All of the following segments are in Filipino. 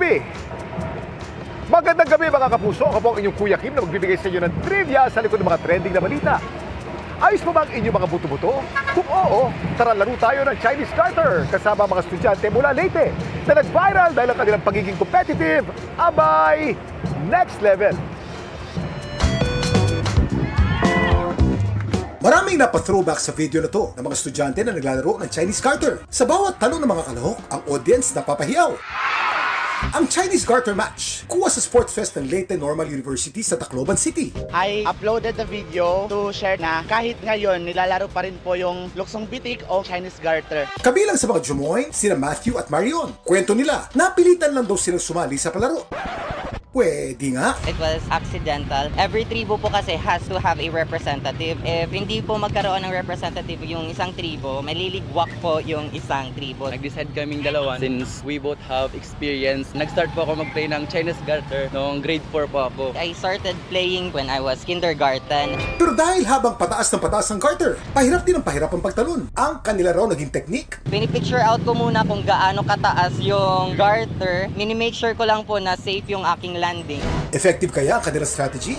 gabi! Magandang gabi mga kapuso! Ako po ang inyong Kuya Kim na magbibigay sa inyo ng trivia sa likod ng mga trending na balita. Ayos mo ba ang inyong mga buto-buto? Kung oo, tara laro tayo ng Chinese Garter kasama mga estudyante mula Leyte na nag-viral dahil ang kanilang pagiging competitive. Abay! Next level! Maraming napa-throwback sa video na to ng mga estudyante na naglalaro ng Chinese Garter. Sa bawat tanong ng mga kalahok, ang audience napapahiyaw. Ang Chinese Garter match kuha sa Sports Fest ng Leyte Normal University sa Tacloban City. I uploaded the video to share na kahit ngayon nilalaro pa rin po yung luksong bitik o Chinese Garter. Kabilang sa mga jumoy, sina Matthew at Marion. Kwento nila, napilitan lang daw silang sumali sa palaro. Pwede nga. It was accidental. Every tribo po kasi has to have a representative. If hindi po magkaroon ng representative yung isang tribo, maliligwak po yung isang tribo. Nag-decide kaming dalawa since we both have experience. Nag-start po ako mag-play ng Chinese Garter noong grade 4 po ako. I started playing when I was kindergarten. Pero dahil habang pataas ng pataas ang Garter, pahirap din ang pahirap ang pagtalon. Ang kanila raw naging technique. Pinipicture out ko muna kung gaano kataas yung garter. Mini-make sure ko lang po na safe yung aking landing. Effective kaya ang kanilang strategy?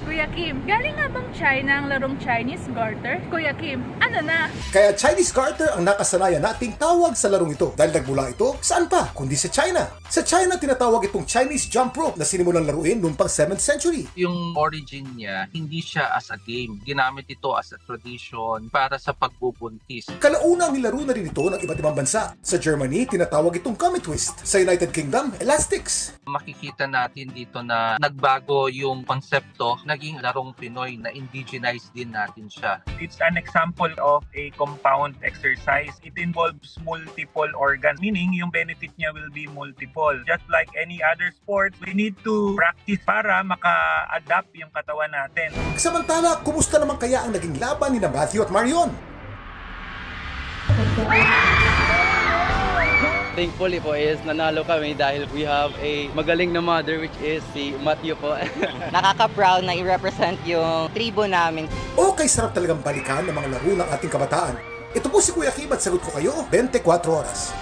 Kuya Kim, galing nga bang China ang larong Chinese Garter? Kuya Kim, ano na? Kaya Chinese Garter ang nakasanayan nating tawag sa larong ito dahil nagmula ito saan pa kundi sa China. Sa China tinatawag itong Chinese jump rope na sinimulang laruin noong pang 7th century. Yung origin niya, hindi siya as a game. Ginamit ito as a tradition para sa pagbubuntis. Kalaunang nilaro na rin ito ng iba't ibang bansa. Sa Germany, tinatawag itong comet twist. Sa United Kingdom, elastics. Makikita natin dito na nagbago yung konsepto, naging larong Pinoy na indigenize din natin siya. It's an example of a compound exercise. It involves multiple organs, meaning yung benefit niya will be multiple. Just like any other sport, we need to practice para maka-adapt yung katawan natin. Samantala, kumusta naman kaya ang naging laban ni Matthew at Marion? Thankfully po is nanalo kami dahil we have a magaling na mother which is si Matthew po. Nakaka-proud na i-represent yung tribo namin. Okay, sarap talagang balikan ng mga laro ng ating kabataan. Ito po si Kuya Kim at sagot ko kayo 24 oras.